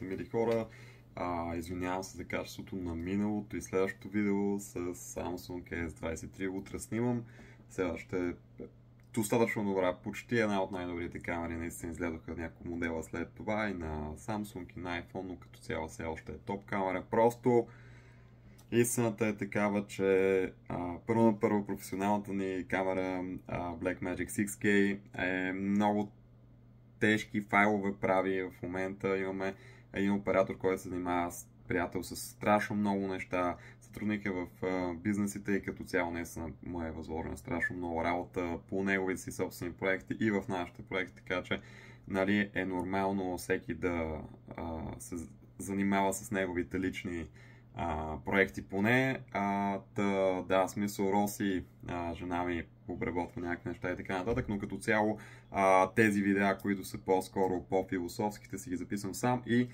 Здравейте, мили хора! Извинявам се за качеството на миналото и следващото видео с Samsung S23 Ultra снимам. Все още е достатъчно добра, почти една от най-добрите камери. Наистина изгледаха няколко модела след това и на Samsung и на iPhone, но като цяло все още е топ камера. Просто истината е такава, че първо професионалната ни камера Blackmagic 6K е много тежки файлове прави в момента. Имаме един оператор, който се занимава с приятел с страшно много неща. Сътрудник е в бизнесите и като цяло наистина му е възложена страшно много работа по неговите си собствени проекти и в нашите проекти, така че нали, е нормално всеки да се занимава с неговите лични проекти поне. Да, смисъл Роси, жена ми обработва някакви неща и така нататък, но като цяло тези видеа, които са по-скоро по-философските, си ги записвам сам и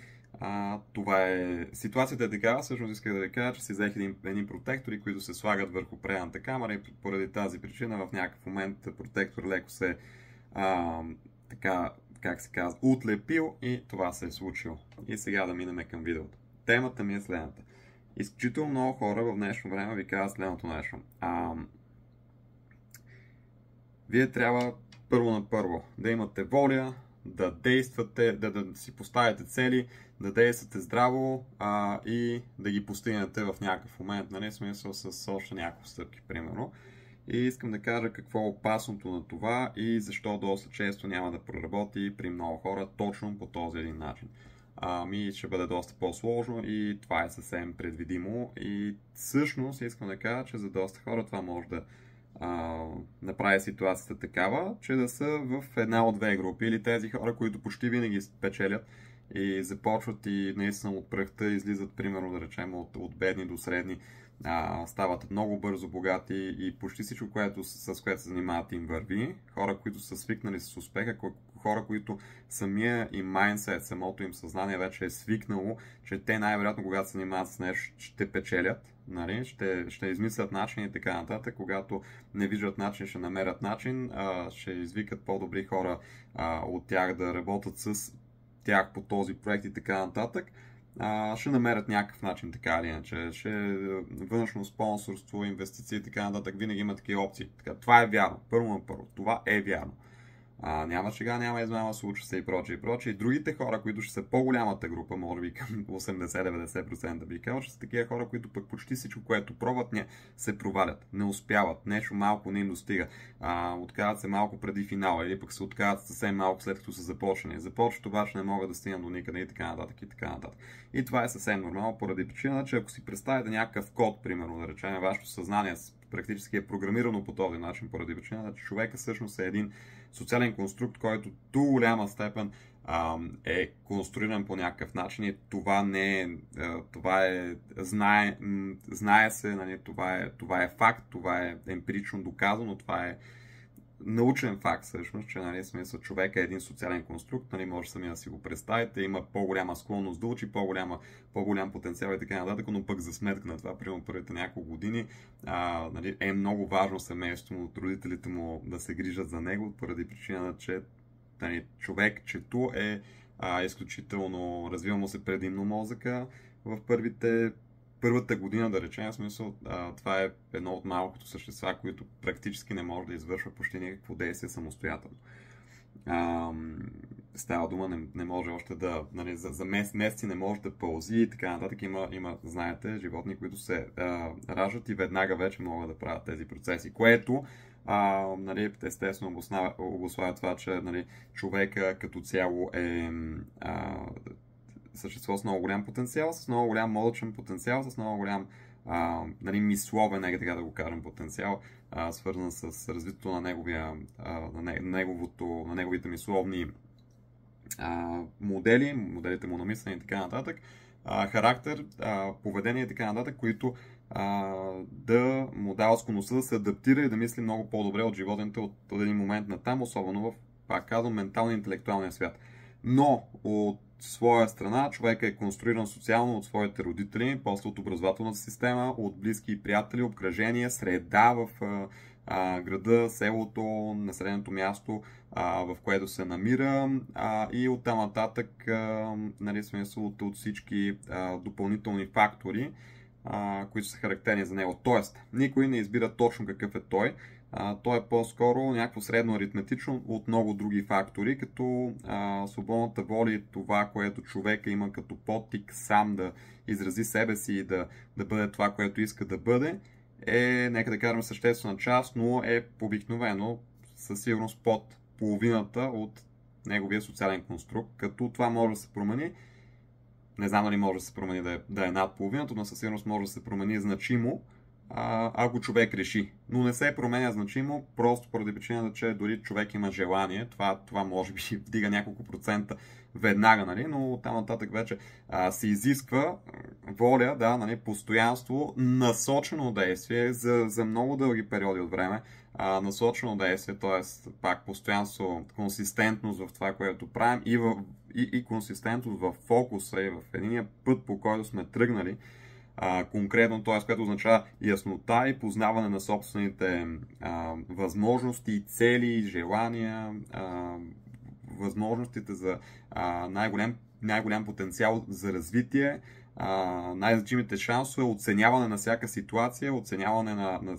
това е... Ситуацията е такава, всъщност исках да ви кажа, че си взех един протектори, които се слагат върху предната камера и поради тази причина в някакъв момент протектор леко се така, как се казва, отлепил и това се е случило. И сега да минем към видеото. Темата ми е следната. Изключително много хора в днешно време ви казват следното нещо. Вие трябва първо на първо да имате воля, да действате, да си поставите цели, да действате здраво и да ги постигнете в някакъв момент, нали, смисъл с още няколко стъпки, примерно. И искам да кажа какво е опасното на това и защо доста често няма да проработи при много хора точно по този един начин. Ще бъде доста по-сложно и това е съвсем предвидимо и всъщност искам да кажа, че за доста хора това може да направи ситуацията такава, че да са в една от две групи или тези хора, които почти винаги печелят и започват и наистина от пръхта излизат, примерно да речем от бедни до средни, стават много бързо богати и почти всичко, с което се занимават им върви. Хора, които са свикнали с успеха, хора, които самия им майндсет, самото им съзнание вече е свикнало, че те най-вероятно, когато се занимават с нещо, ще печелят, нали? ще измислят начин и така нататък. Когато не виждат начин, ще намерят начин, ще извикат по-добри хора от тях да работят с тях по този проект и така нататък. Ще намерят някакъв начин, така или иначе. Външно спонсорство, инвестиции и така нататък. Винаги има такива опции. Така, това е вярно. Първо. Това е вярно. Няма шега, няма измама, случва се и прочее и прочее. И другите хора, които ще са по-голямата група, може би към 80-90% би казал, ще са такива хора, които пък почти всичко, което пробват, се провалят, не успяват, нещо малко не им достига, отказват се малко преди финала или пък се отказват съвсем малко след като са започнали. Започват обаче не могат да стигнат до никъде и така нататък и така нататък. И това е съвсем нормално поради причина, че ако си представите някакъв код, примерно да речем, вашето съзнание практически е програмирано по този начин, поради причина, че човека всъщност е един социален конструкт, който до голяма степен е конструиран по някакъв начин и това не е, знае се, нали, това е факт, това е емпирично доказано, това е научен факт всъщност, че нали, смисъл, човек е един социален конструкт, нали, може сами да си го представите, има по-голяма склонност да учи, по-голям потенциал и така нататък, но пък за сметка на това, примерно първите няколко години, нали, е много важно семейството от родителите му да се грижат за него, поради причина, че нали, човек, чето е изключително, развива му се предимно мозъка в първата година, да речем, в смисъл, това е едно от малкото същества, които практически не може да извършва почти никакво действие самостоятелно. Става дума, не може още да, нали, за месеци не може да пълзи и така нататък. Има, знаете, животни, които се раждат и веднага вече могат да правят тези процеси, което нали, естествено обуславя това, че нали, човека като цяло е същество с много голям потенциал, с много голям мозъчен потенциал, с много голям нали, мисловен, нека така да го кажем, потенциал, свързан с развитието на неговите мисловни моделите му на мислене и така нататък, характер, поведение и така нататък, които да му дава склонността да се адаптира и да мисли много по-добре от животните от един момент натам, особено в, пак казвам, менталния и интелектуалния свят. Но от своя страна човека е конструиран социално от своите родители, после от образователната система, от близки и приятели, обкръжение, среда, града, селото, населеното място, в което се намира, и оттам нататък, нали, смисъл от всички допълнителни фактори, които са характерни за него. Тоест, никой не избира точно какъв е той. Той е по-скоро някакво средно аритметично от много други фактори, като свободната воля и това, което човека има като подтик сам да изрази себе си и да бъде това, което иска да бъде, е, нека да кажем, съществена част, но е обикновено със сигурност под половината от неговия социален конструкт, като това може да се промени. Не знам дали може да се промени да е над половината, но със сигурност може да се промени значимо, ако човек реши. Но не се променя значимо, просто поради причината, че дори човек има желание. Това може би вдига няколко процента веднага, нали? Но там нататък вече се изисква воля, да, нали, постоянство, насочено действие за много дълги периоди от време. Насочено действие, т.е. пак постоянство, консистентност в това, което правим, и консистентност в фокуса и в единия път, по който сме тръгнали. Конкретно, т.е. което означава яснота и познаване на собствените възможности, цели, желания, възможностите за най-голям потенциал за развитие, най-значимите шансове, оценяване на всяка ситуация, оценяване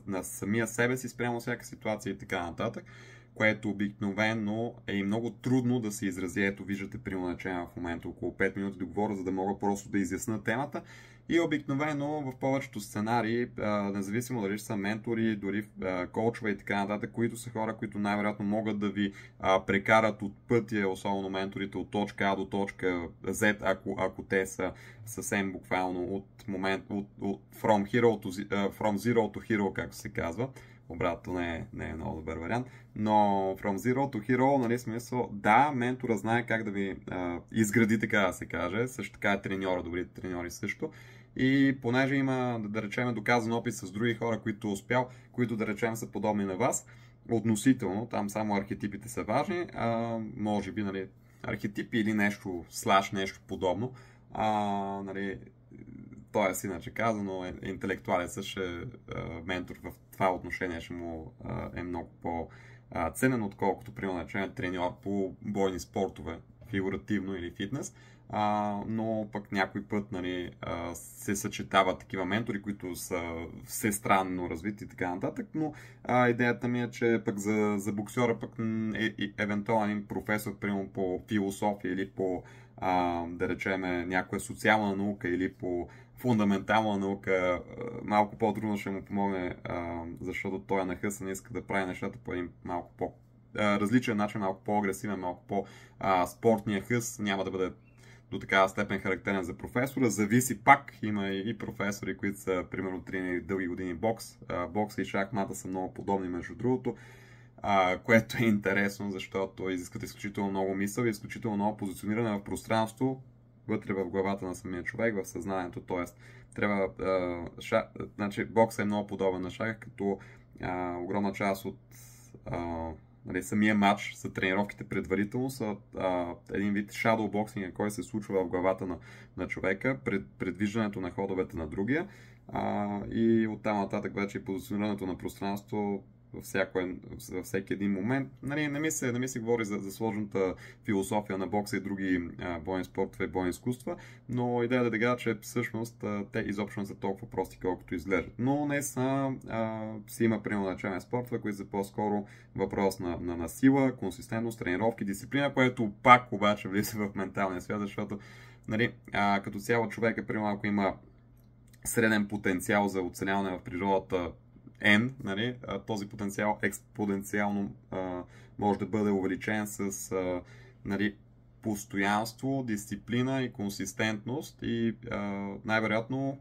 на самия себе си спрямо всяка ситуация и така нататък, което обикновено е и много трудно да се изрази. Ето, виждате, примерно, в момента около 5 минути да говоря, за да мога просто да изясна темата. И обикновено в повечето сценарии, независимо дали са ментори, дори коучове и така нататък, които са хора, които най-вероятно могат да ви прекарат от пътя, особено менторите, от точка А до точка Z, ако те са съвсем буквално от момент, from zero to hero, както се казва. Обратно не е много добър вариант, но from zero to hero, нали, смисъл, да, ментора знае как да ви изгради, така да се каже, също така е треньора, добрите треньори също. И понеже има, да речем, доказан опит с други хора, които успял, които, да речем, са подобни на вас, относително, там само архетипите са важни, може би, нали, архетипи или нещо подобно, нали, т.е. иначе казано, интелектуален също ментор в това отношение ще му е много по-ценен, отколкото, примерно, треньор по бойни спортове, фигуративно или фитнес. Но пък някой път, нали, се съчетават такива ментори, които са всестранно развити и така нататък, но идеята ми е, че пък за боксера пък евентуален професор, примерно по философия или по, да речем, някоя социална наука или по фундаментална наука, малко по-трудно ще му помогне, защото той е нахъсан и иска да прави нещата по един малко по-различен начин, малко по-агресивен, малко по-спортния хъс, няма да бъде до такава степен характерен за професора. Зависи пак, има и професори, които са примерно тренирали дълги години бокс. Бокс и шахмата са много подобни между другото, което е интересно, защото изискват изключително много мисъл и изключително много позициониране в пространство, вътре в главата на самия човек, в съзнанието. Тоест, трябва. Значи, бокс е много подобен на шах, като огромна част от нали, самия матч са тренировките предварително, са един вид shadow boxing, който се случва в главата на човека, предвиждането на ходовете на другия, и оттам нататък вече позиционирането на пространство във всеки един момент. Нали, не ми се говори за сложната философия на бокса и други бойни спортове и бойни изкуства, но идеята е да че всъщност те изобщо не са толкова прости, колкото изглеждат. Но не са, си има примерно начален спортове, които са по-скоро въпрос на сила, консистентност, тренировки, дисциплина, което пак обаче влиза в менталния свят, защото, нали, като цяло човека, примерно, ако има среден потенциал за оцеляване в природата N, нали, този потенциал експоненциално може да бъде увеличен с нали, постоянство, дисциплина и консистентност, и най-вероятно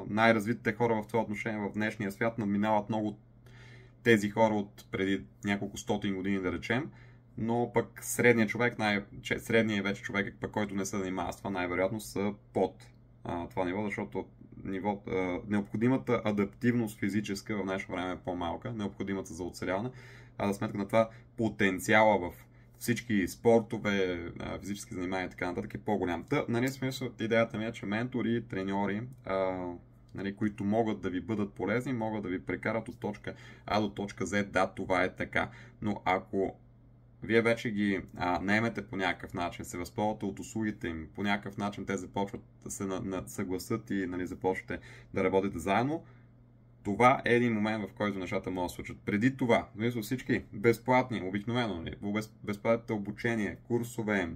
най-развитите хора в това отношение в днешния свят надминават много тези хора от преди няколко стотин години, да речем, но пък средният човек, средният вече човек, пък, който не се занимава с това, най-вероятно са под това ниво, защото необходимата адаптивност физическа в днешно време е по-малка, необходимата за оцеляване, за сметка на това потенциала в всички спортове, физически занимания и така нататък е по-голям. Нали, смисъл, идеята ми е, че ментори, треньори нали, които могат да ви бъдат полезни, могат да ви прекарат от точка А до точка Z. Да, това е така. Но ако вие вече ги наемете по някакъв начин, се възползвате от услугите им, по някакъв начин те започват да се съгласат и, нали, започвате да работите заедно, това е един момент, в който нещата могат да се случат. Преди това, всички безплатни, обикновено, нали, безплатните обучения, курсове,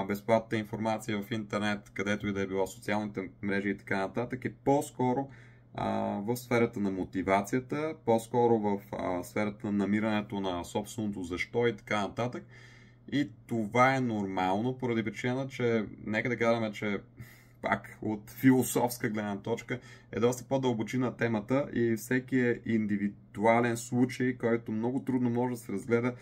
безплатната информация в интернет, където и да е било, социалните мрежи и така нататък, е по-скоро в сферата на мотивацията, по-скоро в сферата на намирането на собственото защо и така нататък. И това е нормално, поради причина, че нека да кажем, че пак от философска гледна точка е доста по-дълбочина темата и всеки е индивидуален случай, който много трудно може да се разгледа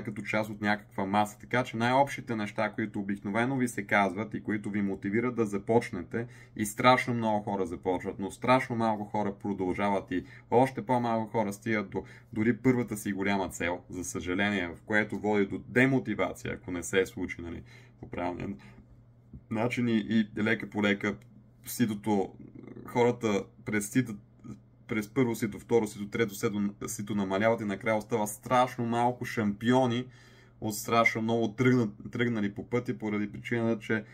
като част от някаква маса. Така че най-общите неща, които обикновено ви се казват и които ви мотивират да започнете, и страшно много хора започват, но страшно малко хора продължават и още по-малко хора стигат до дори първата си голяма цел, за съжаление, в което води до демотивация, ако не се случи, нали, по правилния начин и лека по лека ситото, хората през първо сито, второ сито, трето сито намаляват и накрая остава страшно малко шампиони от страшно много тръгнали по пъти, поради причина, че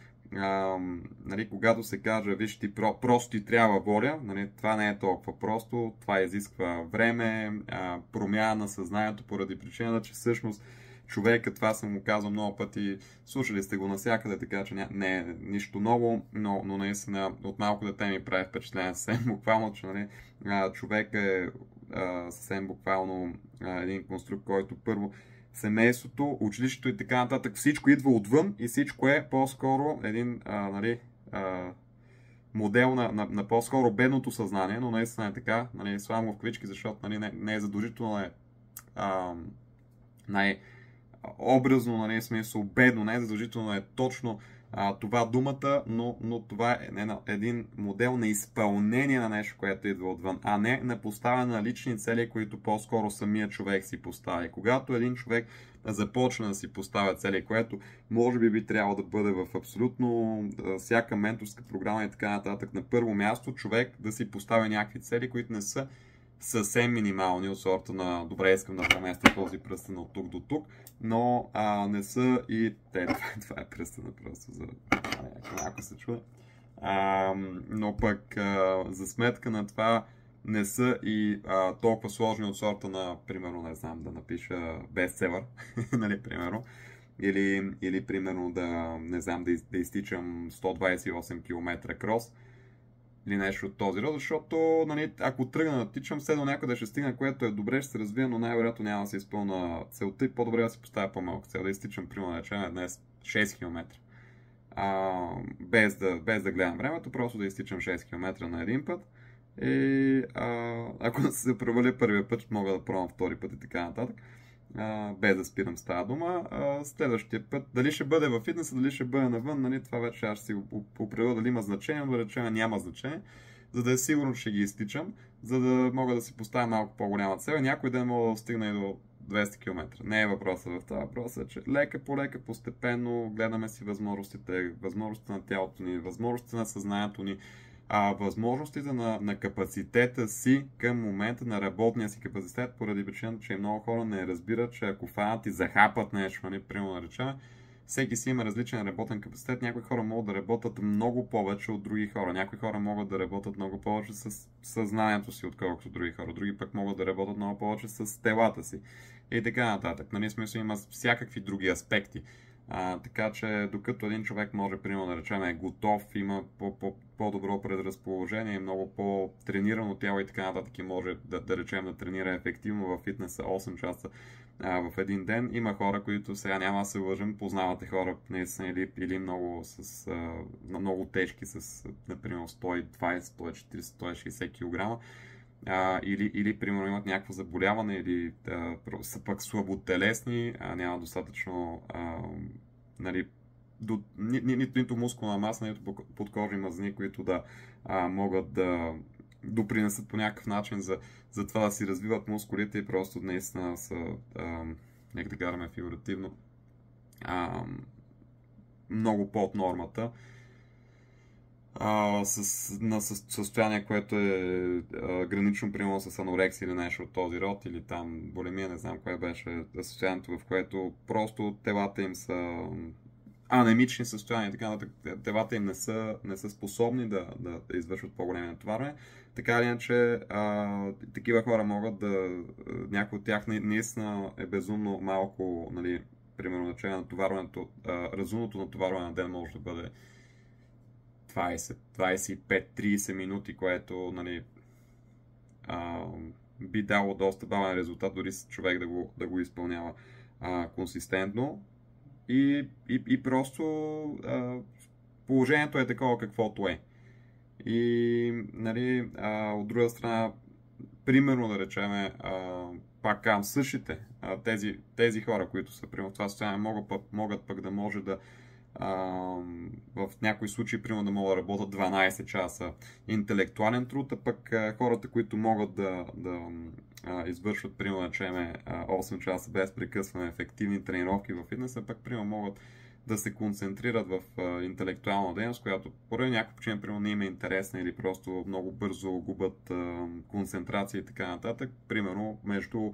нали, когато се каже, виж, просто ти трябва воля, нали, това не е толкова просто, това изисква време, промяна на съзнанието, поради причина, че всъщност човека, това съм го казал много пъти, слушали сте го навсякъде, така че не е нищо ново, но наистина от малко дете ми прави впечатление съвсем буквално, че, нали, човек е съвсем буквално един конструкт, който първо семейството, училището и така нататък, всичко идва отвън и всичко е по-скоро един нали, модел на по-скоро бедното съзнание, но наистина е така, нали, слагам в кавички, защото, нали, не е задължително образно, нали, смисъл бедно, не е задължително е точно това думата, но това е един модел на изпълнение на нещо, което идва отвън, а не на поставяне на лични цели, които по-скоро самия човек си поставя. Когато един човек започне да си поставя цели, което може би трябвало да бъде в абсолютно всяка менторска програма и така нататък, на първо място човек да си поставя някакви цели, които не са съвсем минимални от сорта на добре, искам да преместя този пръстен от тук до тук, но не са и това е пръстена просто за някой се чуе. Но пък за сметка на това не са и толкова сложни от сорта на, примерно, не знам, да напиша бестселър, нали, примерно, или примерно не знам, да изтичам 128 км крос, или нещо от този род, защото, нали, ако тръгна да тичам, все до някъде ще стигна, което е добре, ще се развия, но най-вероятно няма да се изпълна целта и по-добре да си поставя по-малка цел, да изтичам, примерно, да речем днес 6 км. Без да гледам времето, просто да изтичам 6 км на един път и ако се проваля първия път, мога да пробвам втори път и така нататък. Без да спирам с тази дума. Следващия път, дали ще бъде във фитнеса, дали ще бъде навън, нали, това вече аз ще си определя дали има значение, но да речем няма значение, за да е сигурно, че ги изтичам, за да мога да си поставя малко по-голяма цел и някой ден мога да стигна и до 200 км. Не е въпросът в това, въпросът е, че лека по лека, постепенно гледаме си възможностите на тялото ни, възможностите на съзнанието ни, възможностите на капацитета си към момента, на работния си капацитет, поради причината, че много хора не разбират, че ако фанат и захапат нещо, нали, примерно наречем, всеки си има различен работен капацитет. Някои хора могат да работят много повече от други хора. Някои хора могат да работят много повече с съзнанието си, отколкото други хора. Други пък могат да работят много повече с телата си. И така нататък. Нали, смисъл има всякакви други аспекти. Така че докато един човек може, примерно да речем, е готов, има по-добро предразположение, много по-тренирано тяло и така нататък и може да речем да тренира ефективно във фитнеса 8 часа в един ден. Има хора, които сега няма да се лъжим, познавате хора наистина или много много тежки с, например, 120, 140, 160 кг. Или примерно имат някакво заболяване, или са пък слаботелесни, няма достатъчно нали, нито мускулна маса, нито подкожни мазнини, които да могат да допринесат по някакъв начин за това да си развиват мускулите и просто наистина са, нека да караме фигуративно, много под нормата. на състояние, което е гранично примерно с анорексия или нещо от този род, или там булимия, не знам кое беше състоянието, в което просто телата им са анемични състояния, така нататък, телата им не са способни да извършват по-големи натоварвания. Така или иначе, такива хора могат да, някой от тях наистина е безумно малко, нали, примерно начало на натоварването, разумното натоварване на ден може да бъде 20, 25, 30 минути, което, нали, би дало доста бавен резултат, дори с човек да го изпълнява консистентно. И просто положението е такова каквото е. И, нали, от друга страна, примерно да речеме, пак казвам, същите тези хора, които са примерно в това състояние, могат пък да може да в някои случаи, примерно, да могат да работят 12 часа интелектуален труд, а пък хората, които могат да извършват, примерно, да речеме 8 часа без прекъсване ефективни тренировки в фитнеса, пък, примерно, могат да се концентрират в интелектуална дейност, която поради някаква причина, примерно, не им е интересна или просто много бързо губят концентрация и така нататък, примерно между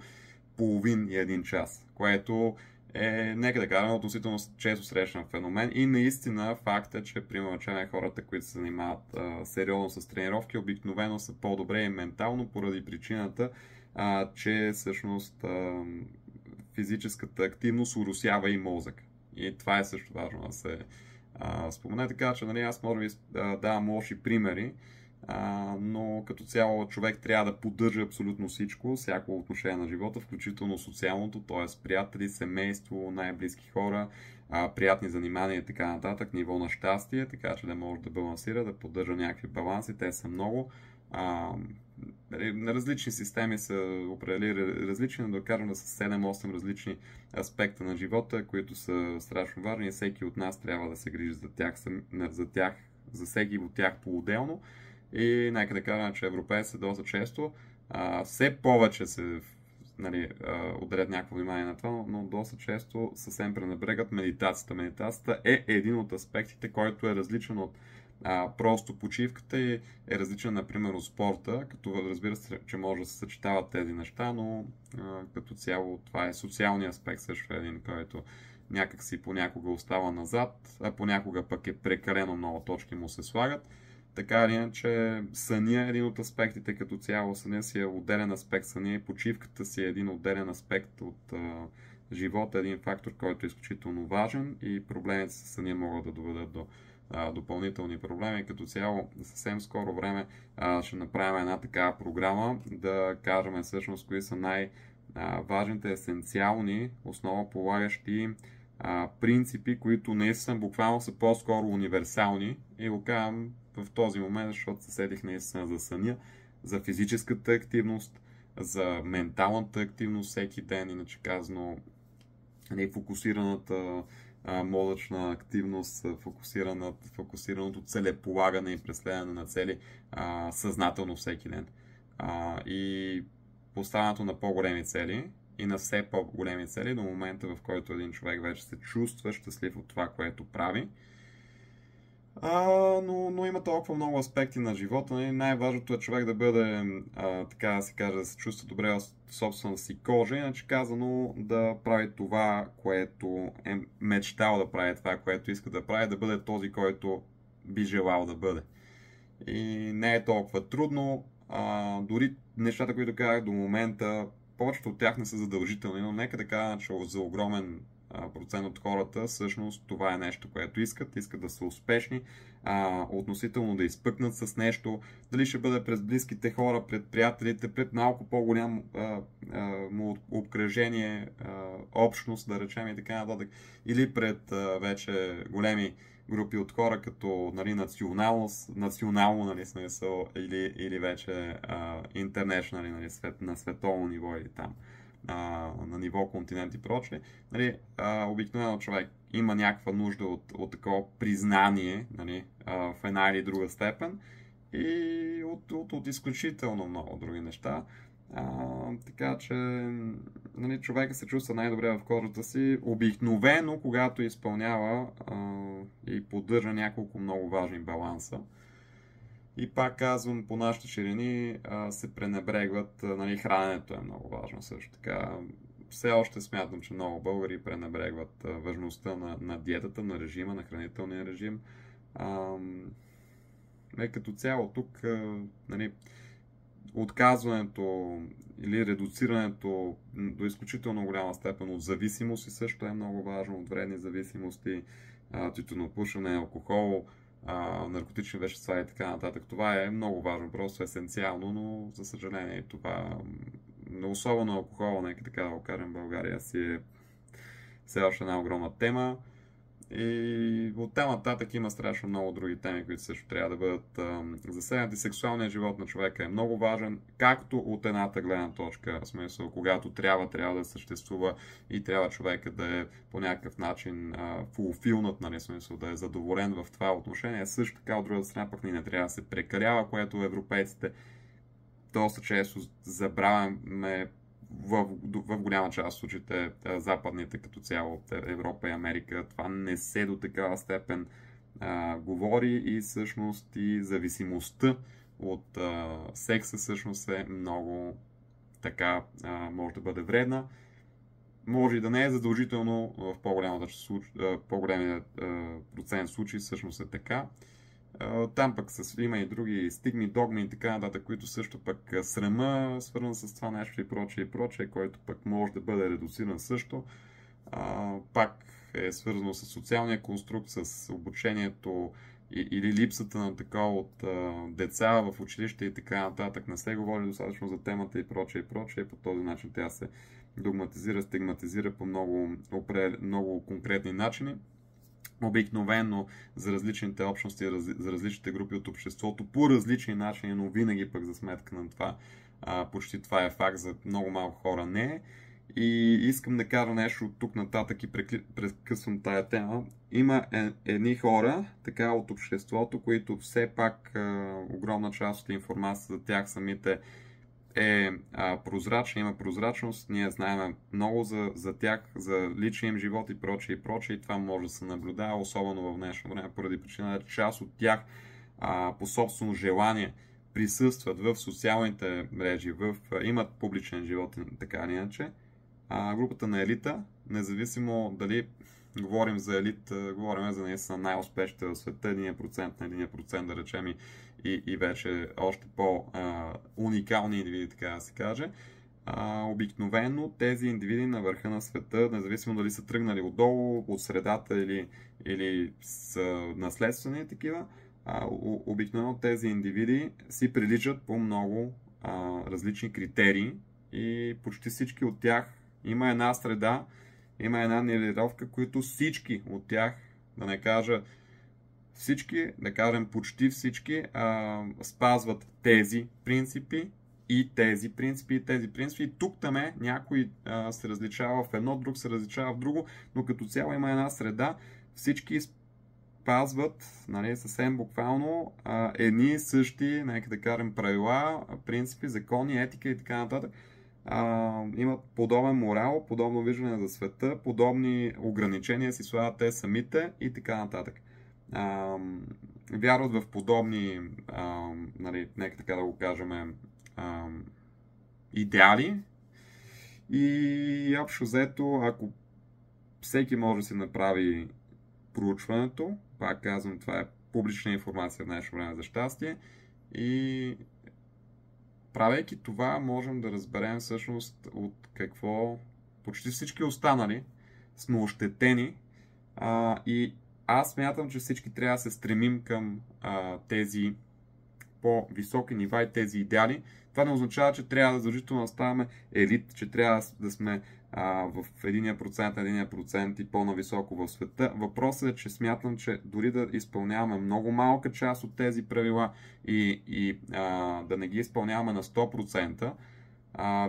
половин и един час, което е, нека да кажем, относително често срещан феномен и наистина факт е, че примерно хората, които се занимават сериозно с тренировки, обикновено са по-добре и ментално поради причината, че всъщност физическата активност уросява и мозък. И това е също важно да се спомене, така че, нали, аз може би давам лоши примери, но като цяло човек трябва да поддържа абсолютно всичко, всяко отношение на живота, включително социалното, т.е. приятели, семейство, най-близки хора, приятни занимания и така нататък, ниво на щастие, така че да може да балансира, да поддържа някакви баланси, те са много. На различни системи са определили различни, да кажем да са 7-8 различни аспекта на живота, които са страшно важни и всеки от нас трябва да се грижи за всеки от тях по-отделно. И нека да кажем, че европейците доста често все повече се, нали, отделят някакво внимание на това, но доста често съвсем пренебрегат медитацията. Медитацията е един от аспектите, който е различен от просто почивката и е различен, например, от спорта, като разбира се, че може да се съчетават тези неща, но като цяло това е социалния аспект, също е един, който някак си понякога остава назад, а понякога пък е прекалено много точки му се слагат. Така или иначе, съня е един от аспектите като цяло, съня си е отделен аспект, съня и почивката си е един отделен аспект от живота, един фактор, който е изключително важен и проблемите с съня могат да доведат до допълнителни проблеми. Като цяло, съвсем скоро време ще направим една такава програма, да кажем всъщност кои са най-важните, есенциални, основополагащи принципи, които наистина буквално са по-скоро универсални и го казвам в този момент, защото се седих наистина за съня, за физическата активност, за менталната активност всеки ден, иначе казано фокусираната мозъчна активност, фокусираното целеполагане и преследване на цели съзнателно всеки ден. И поставянето на по-големи цели и на все по-големи цели до момента, в който един човек вече се чувства щастлив от това, което прави. Но има толкова много аспекти на живота. Най-важното е човек да бъде, така да се каже, да се чувства добре в собствената си кожа, иначе казано да прави това, което е мечтал да прави, това, което иска да прави, да бъде този, който би желал да бъде. И не е толкова трудно. Дори нещата, които казах до момента, повечето от тях не са задължителни, но нека да кажа, че за огромен процент от хората, всъщност това е нещо, което искат да са успешни, относително да изпъкнат с нещо, дали ще бъде през близките хора, пред приятелите, пред малко по-голямо обкръжение, общност, да речем и така нататък, или пред вече големи групи от хора, като, нали, национално, нали, смисъл, или вече international, нали, на световно ниво или там на ниво континент и прочее, нали, обикновено човек има някаква нужда от такова признание, нали, в една или друга степен и от изключително много други неща. Така че, нали, човека се чувства най-добре в кожата си обикновено, когато изпълнява и поддържа няколко много важни баланса. И пак казвам, по нашите ширини се пренебрегват, нали, храненето е много важно също така. Все още смятам, че много българи пренебрегват важността на диетата, на режима, на хранителния режим. Като цяло тук, нали, отказването или редуцирането до изключително голяма степен от зависимости също е много важно, от вредни зависимости, тютюнопушене, алкохол, наркотични вещества и така нататък. Това е много важно, просто есенциално, но за съжаление това, особено алкохола, нека така да го кажем, в България си е все още една огромна тема. И от там нататък има страшно много други теми, които също трябва да бъдат засегнати. Сексуалният живот на човека е много важен, както от едната гледна точка, в смисъл, когато трябва да съществува и трябва човека да е по някакъв начин фулфилнат, нали, смисъл, да е задоволен в това отношение. Също така, от другата страна, пък не трябва да се прекалява, което европейците доста често забравяме в голяма част от случаите, западните като цяло от Европа и Америка, това не се до такава степен говори и всъщност и зависимостта от секса всъщност е много така, може да бъде вредна. Може и да не е задължително, в по-големия процент случаи всъщност е така. Там пък има и други стигми, догми и така нататък, които също пък срама, свързан с това нещо и прочее, който пък може да бъде редуциран също. Пак е свързано с социалния конструкт, с обучението или липсата на такова от деца в училище и така нататък. Не се говори достатъчно за темата и прочее. По този начин тя се догматизира, стигматизира по много конкретни начини. Обикновено за различните общности, за различните групи от обществото по различни начини, но винаги пък за сметка на това. Почти това е факт, за много малко хора не е. И искам да кажа нещо от тук нататък и прекъсвам тая тема. Има едни хора, така от обществото, които все пак огромна част от информация за тях самите е прозрачна, има прозрачност, ние знаем много за тях, за личния им живот и прочее. И това може да се наблюдава, особено в днешно време, поради причина, че част от тях по собствено желание присъстват в социалните мрежи, имат публичен живот, така или иначе. Групата на елита, независимо дали говорим за елит, говорим за наистина най-успешните в света, 1% на 1%, да речем, и вече още по-уникални индивиди, така да се каже. Обикновено тези индивиди на върха на света, независимо дали са тръгнали отдолу, от средата или са наследствени такива, обикновено тези индивиди си приличат по много различни критерии и почти всички от тях има една среда, има една нивелировка, които всички от тях, да не кажа всички, да кажем почти всички, спазват тези принципи и тези принципи. И тук там някой се различава в едно, друг се различава в друго, но като цяло има една среда, всички спазват, нали, съвсем буквално едни и същи, нека да кажем, правила, принципи, закони, етика и така нататък. Имат подобен морал, подобно виждане за света, подобни ограничения си слагат те самите и така нататък. Вярват в подобни, нали, нека така да го кажем, идеали и общо взето, ако всеки може да си направи проучването, пак казвам, това е публична информация в днешно време за щастие и правейки това, можем да разберем всъщност от какво почти всички останали сме ощетени и аз смятам, че всички трябва да се стремим към тези по-високи нива и тези идеали. Това не означава, че трябва да задължително да ставаме елит, че трябва да сме в 1% и по-нависоко в света. Въпросът е, че смятам, че дори да изпълняваме много малка част от тези правила и да не ги изпълняваме на 100%,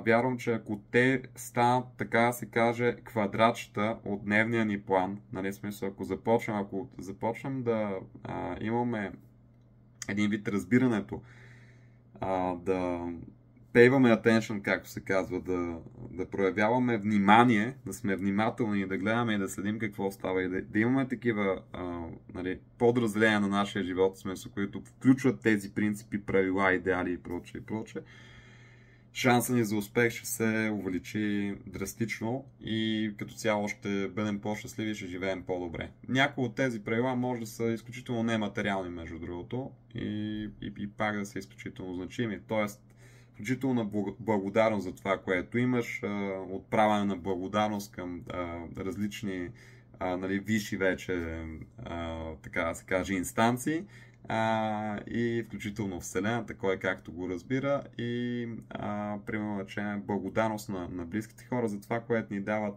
вярвам, че ако те станат, така да се каже, квадратчета от дневния ни план, нали, смисъл, ако започнем да имаме един вид разбирането, да payваме attention, както се казва, да проявяваме внимание, да сме внимателни, да гледаме и да следим какво става и да имаме такива нали, подразделения на нашия живот, смисъл, които включват тези принципи, правила, идеали и прочее, и прочее, шанса ни за успех ще се увеличи драстично и като цяло ще бъдем по-щастливи и ще живеем по-добре. Някои от тези правила може да са изключително нематериални, между другото, и пак да са изключително значими. Тоест, включително благодарност за това, което имаш, отправяне на благодарност към различни нали, висши вече, така да се каже, инстанции, и включително Вселената, кой както го разбира, и примерно речем благодарност на близките хора за това, което ни дават,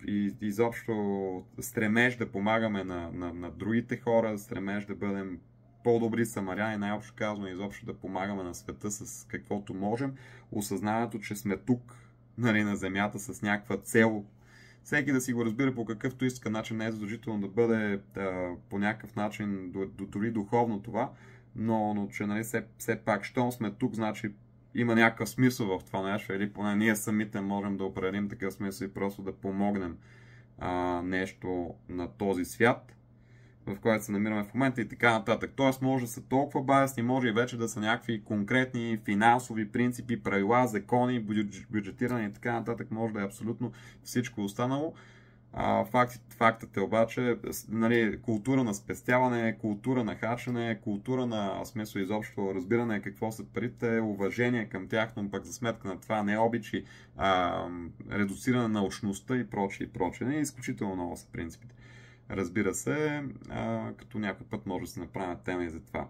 и изобщо стремеж да помагаме на другите хора, стремеж да бъдем по-добри самаряни, най-общо казваме, изобщо да помагаме на света с каквото можем, осъзнаването, че сме тук, нали, на Земята с някаква цел. Всеки да си го разбира по какъвто иска начин, не е задължително да бъде по някакъв начин дори духовно това, но че нали, все пак, щом сме тук, значи има някакъв смисъл в това нещо, или поне ние самите можем да определим такъв смисъл и просто да помогнем нещо на този свят, в който се намираме в момента и така нататък. Тоест може да са толкова базисни, може и вече да са някакви конкретни финансови принципи, правила, закони, бюджетиране и така нататък. Може да е абсолютно всичко останало. Фактът е обаче, нали, култура на спестяване, култура на харчене, култура на смисъл изобщо разбиране какво са парите, уважение към тях, но пък за сметка на това не обичи, редуциране на научността и прочее и прочее. Изключително много са принципите. Разбира се, като някой път може да се направим тема и за това.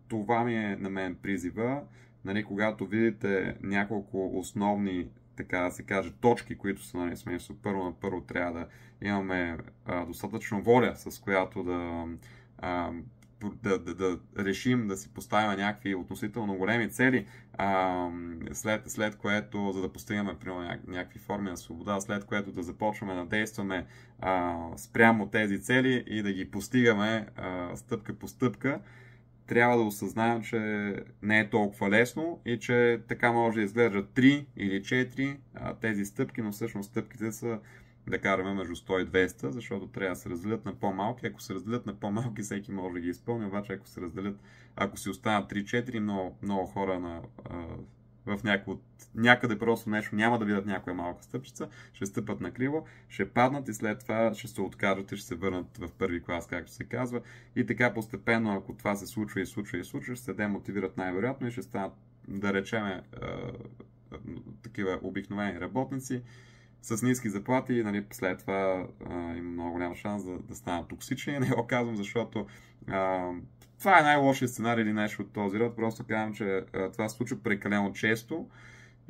Това ми е на мен призива, нали, когато видите няколко основни, така да се каже, точки, които са, нали, смисъл, първо трябва да имаме достатъчно воля, с която да решим да си поставим някакви относително големи цели, след което, за да постигаме някакви форми на свобода, след което да започваме да действаме спрямо тези цели и да ги постигаме стъпка по стъпка, трябва да осъзнаем, че не е толкова лесно и че така може да изглеждат 3 или 4 тези стъпки, но всъщност стъпките са, да караме, между 100 и 200, защото трябва да се разделят на по-малки. Ако се разделят на по-малки, всеки може да ги изпълни, обаче ако си останат 3-4, много хора в някъде просто нещо няма да видят някоя малка стъпчица, ще стъпат на криво, ще паднат и след това ще се откажат и ще се върнат в първи клас, както се казва. И така постепенно, ако това се случва, ще се демотивират най-вероятно и ще станат, да речеме, такива обикновени работници с ниски заплати, нали, след това има много голям шанс да станат токсични. Не го казвам, защото това е най-лошият сценарий или нещо от този род. Просто казвам, че това се случва прекалено често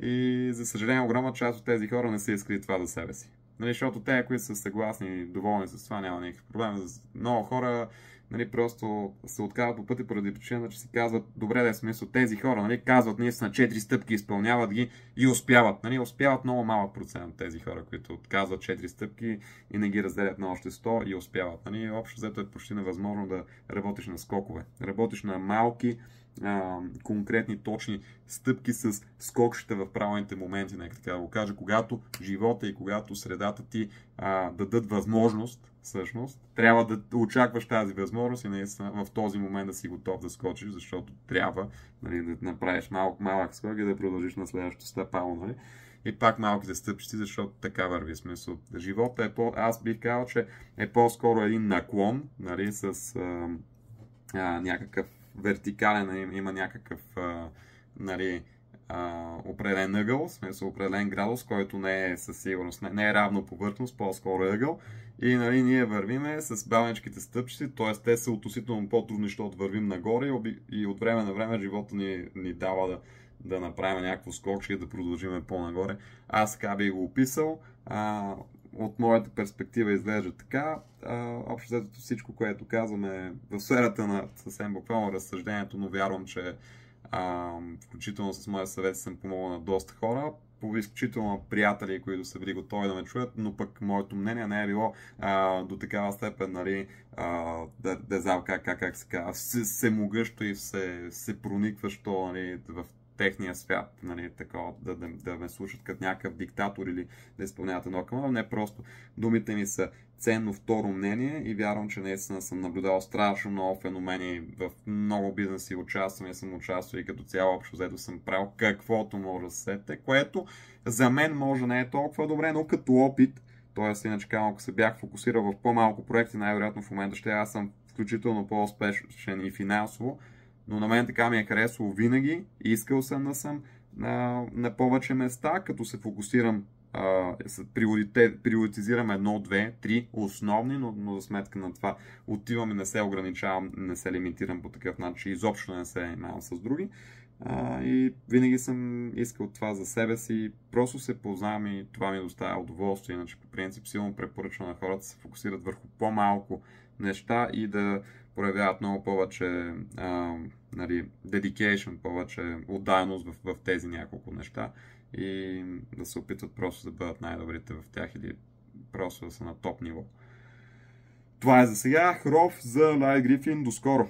и за съжаление огромна част от тези хора не са искали това за себе си. Нали, защото те, които са съгласни и доволни с това, няма никакъв проблем. Много хора, нали, просто се отказват по пъти поради причина, че си казват, добре да е смисъл, тези хора, нали, казват, ние са на 4 стъпки, изпълняват ги и успяват. Нали, успяват много малък процент тези хора, които отказват 4 стъпки и не ги разделят на още 100 и успяват. Нали, общо взето е почти невъзможно да работиш на скокове. Работиш на малки, конкретни, точни стъпки с скокчета в правилните моменти, нека така да го кажа, когато живота и когато средата ти дадат възможност, всъщност, трябва да очакваш тази възможност и наистина в този момент да си готов да скочиш, защото трябва, нали, да направиш малък скок и да продължиш на следващото стъпало, нали? И пак малките стъпчици, защото така върви смисъл. Живота аз бих казал, че е по-скоро един наклон, нали, с някакъв вертикален, има някакъв нали, определен ъгъл, в смисъл определен градус, който не е със сигурност, не е равно повърхност, по-скоро ъгъл. И нали, ние вървиме с бавничките стъпчици, т.е. те са относително по-трудни, защото вървим нагоре и от време на време живота ни дава да направим някакво скокче и да продължим по-нагоре. Аз така би го описал. От моята перспектива изглежда така. Общо взето всичко, което казваме в сферата на съвсем буквално разсъждението, но вярвам, че включително с моя съвет съм помогнал на доста хора, по изключително приятели, които са били готови да ме чуят, но пък моето мнение не е било до такава степен, нали, да знам как се казва, всемогъщо и се проникващо, нали, в техния свят, нали, такова, да ме слушат като някакъв диктатор или да изпълняват едно към, не просто. Думите ми са ценно второ мнение и вярвам, че наистина съм наблюдал страшно много феномени в много бизнеси, участвам и съм участвал и като цяло общо взето съм правил каквото може да се сетите, което за мен може не е толкова добре, но като опит, т.е. иначе ако се бях фокусирал в по-малко проекти, най-вероятно в момента ще аз съм включително по-успешен и финансово, но на мен така ми е харесвало винаги, искал съм да съм на повече места, като се фокусирам, приоритизирам 1, 2, 3 основни, но за сметка на това отивам и не се ограничавам, не се лимитирам по такъв начин, че изобщо не се занимавам с други. И винаги съм искал това за себе си, просто се познавам и това ми доставя удоволствие, иначе по принцип силно препоръчвам на хората да се фокусират върху по-малко неща и да проявяват много повече dedication, повече отдайност в тези няколко неща и да се опитват просто да бъдат най-добрите в тях или просто да са на топ ниво. Това е за сега. Хров за Лай Грифин. До скоро!